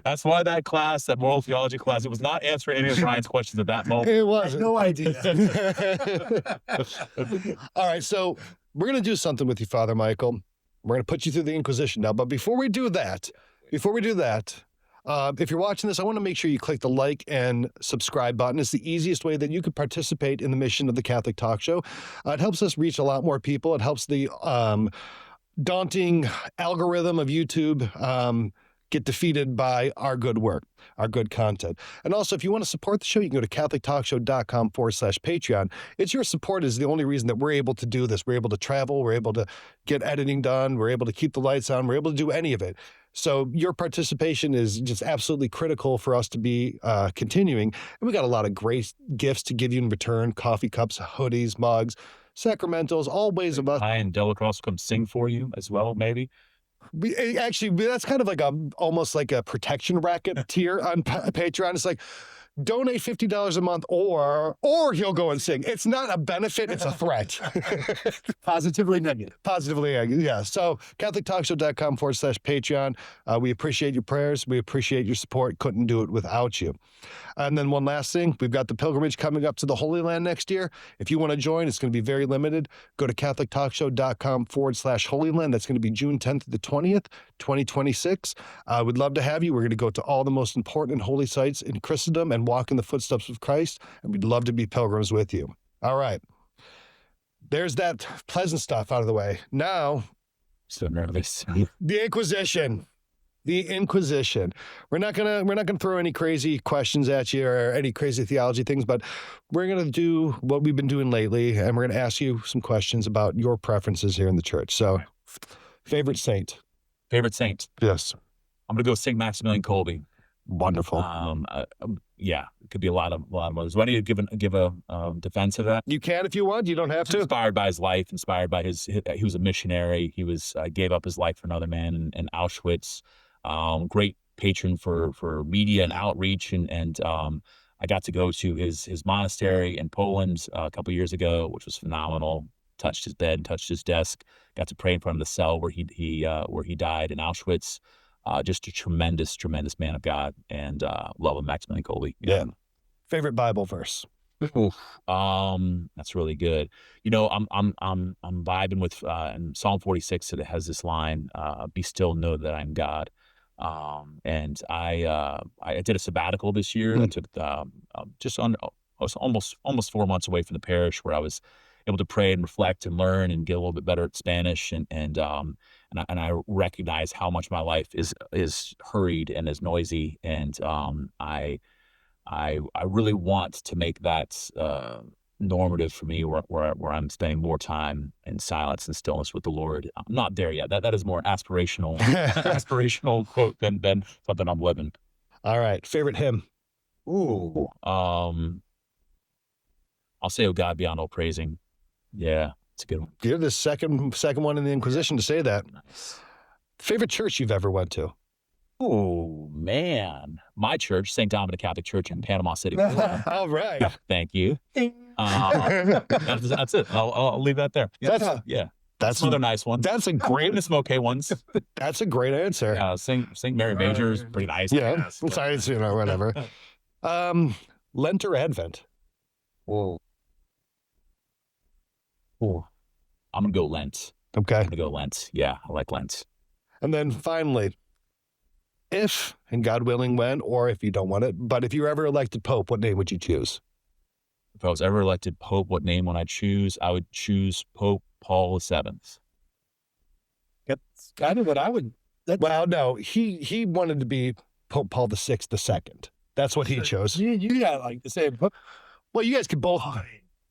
That's why that moral theology class, it was not answering any of Brian's questions at that moment. It was no idea. All right, so we're going to do something with you, Father Michael. We're going to put you through the Inquisition now. But before we do that, if you're watching this, I want to make sure you click the like and subscribe button. It's the easiest way that you could participate in the mission of the Catholic Talk Show. It helps us reach a lot more people. It helps the daunting algorithm of YouTube get defeated by our good work, our good content. And also, if you want to support the show, you can go to catholictalkshow.com/Patreon. It's your support is the only reason that we're able to do this. We're able to travel. We're able to get editing done. We're able to keep the lights on. We're able to do any of it. So your participation is just absolutely critical for us to be continuing. And we got a lot of great gifts to give you in return: coffee cups, hoodies, mugs, sacramentals, all ways of us. I and Dela Cross come sing for you as well, maybe. That's kind of like almost like a protection racket tier on Patreon. It's like, donate $50 a month or he'll go and sing. It's not a benefit, it's a threat. Positively negative. Positively negative, yeah. So catholictalkshow.com/Patreon. We appreciate your prayers. We appreciate your support. Couldn't do it without you. And then one last thing, we've got the pilgrimage coming up to the Holy Land next year. If you want to join, it's going to be very limited. Go to catholictalkshow.com/Holy Land. That's going to be June 10th to the 20th, 2026. We'd love to have you. We're going to go to all the most important and holy sites in Christendom and walk in the footsteps of Christ, and we'd love to be pilgrims with you. All right. There's that pleasant stuff out of the way. Now, so nervous. The Inquisition. The Inquisition. We're not gonna throw any crazy questions at you or any crazy theology things, but we're gonna do what we've been doing lately, and we're gonna ask you some questions about your preferences here in the church. So, favorite saint? Favorite saint? Yes. I'm gonna go St. Maximilian Kolbe. Wonderful. Yeah, it could be a lot of others. Do I need to give a defense of that? You can if you want. You don't have to. Inspired by his life, inspired by he was a missionary. He gave up his life for another man in Auschwitz. Great patron for media and outreach, and I got to go to his monastery in Poland a couple of years ago, which was phenomenal. Touched his bed, touched his desk. Got to pray in front of the cell where he died in Auschwitz. Just a tremendous man of God, and love of Maximilian Kolbe. Yeah. Favorite Bible verse? That's really good. You know, I'm vibing with in Psalm 46. It has this line, "Be still, know that I'm God." And I did a sabbatical this year. I took I was almost 4 months away from the parish, where I was able to pray and reflect and learn and get a little bit better at Spanish, and I recognize how much my life is hurried and is noisy, and I really want to make that normative for me, where I'm spending more time in silence and stillness with the Lord. I'm not there yet. That is more aspirational quote than something I'm living. All right, favorite hymn? Ooh, I'll say, "Oh God, beyond all praising." Yeah, it's a good one. You're the second one in the Inquisition to say that. Nice. Favorite church you've ever went to? Oh man, my church, St. Dominic Catholic Church in Panama City. All right. Thank you. That's it. I'll leave that there. That's another nice one. That's a great. Some okay ones. That's a great answer. St. Mary Major is pretty nice. Yeah. Sorry, whatever. Lent or Advent? Whoa. I'm gonna go Lent. Okay. I'm gonna go Lent. Yeah, I like Lent. And then finally, if, and God willing when, or if you don't want it, but if you're ever elected Pope, what name would you choose? if I was ever elected Pope, what name would I choose? I would choose Pope Paul VII. That's kind of what I would. Well, no, he wanted to be Pope Paul VI II. That's what he chose. You got like the same. Well, you guys could both.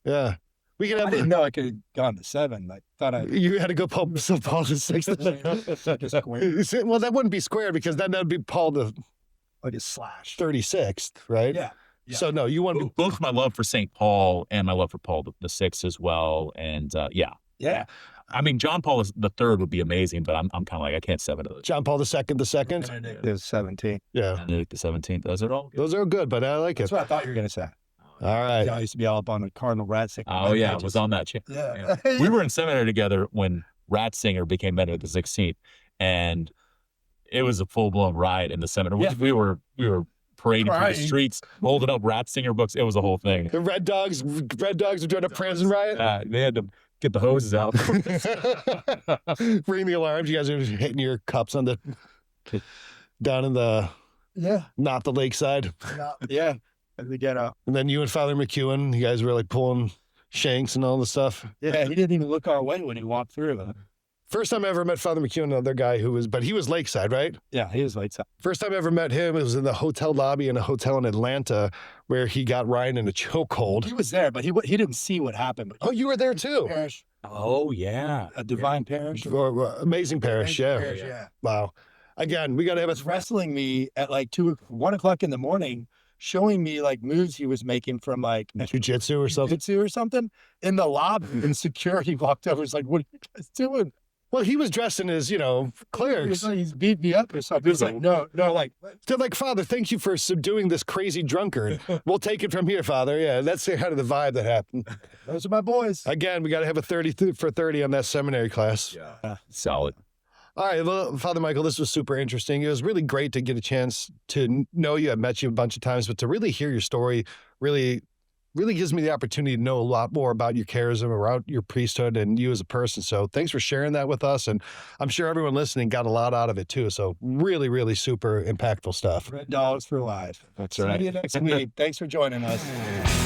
Yeah. We could I have. didn't know I could have gone to 7. I thought I. You had to go Pope Paul VI. Well, that wouldn't be square because then that would be Paul the Like a slash. 36th, right? Yeah. Yeah. So no, you want to be Both my love for St. Paul and my love for Paul the Sixth as well. And Yeah. I mean, John Paul the Third would be amazing, but I'm kind of like, I can't 7 of those. John Paul II the second. There's 17. Yeah, Benedict the 17th. Those are all good. those are good, but I like it. That's what I thought you were going to say. All right. I used to be all up on the Cardinal Ratzinger. Oh yeah, I was on that channel. Yeah. We were in seminary together when Ratzinger became Benedict the 16th, and it was a full blown riot in the seminary. Yeah. We were parading through Crying. the streets, holding up Ratzinger books. It was a whole thing. The Red Dogs were doing a prancing riot. They had to get the hoses out. Ring the alarms. You guys are hitting your cups on the down in the not the lakeside. Yeah. And we get up. And then you and Father McEwen, you guys were like pulling shanks and all the stuff. Yeah. He didn't even look our way when he walked through. First time I ever met Father McEwen, another guy but he was lakeside, right? Yeah. He was like, First time I ever met him, it was in the hotel lobby in a hotel in Atlanta where he got Ryan in a chokehold. he was there, but he didn't see what happened. But Oh, you were there too. parish, Oh yeah, a divine parish. Amazing parish, yeah. Parish, yeah. Wow. Again, we got to have He was wrestling me at like 1 o'clock in the morning, showing me like moves he was making from like jiu-jitsu or something. jiu-jitsu or something in the lobby. And security walked over. He's like, "What are you guys doing?" Well, he was dressed in his, clerics. He's beat me up or something. He's like, no, like, They're like, Father, thank you for subduing this crazy drunkard. We'll take it from here, Father. Yeah, that's kind of the vibe that happened. those are my boys. Again, we got to have a 30 for 30 on that seminary class. yeah, solid. All right, well, Father Michael, this was super interesting. It was really great to get a chance to know you. I've met you a bunch of times, but to really hear your story really gives me the opportunity to know a lot more about your charism, about your priesthood, and you as a person. So thanks for sharing that with us. And I'm sure everyone listening got a lot out of it too. So really, really super impactful stuff. Red Dogs for life. That's See you next week. Thanks for joining us.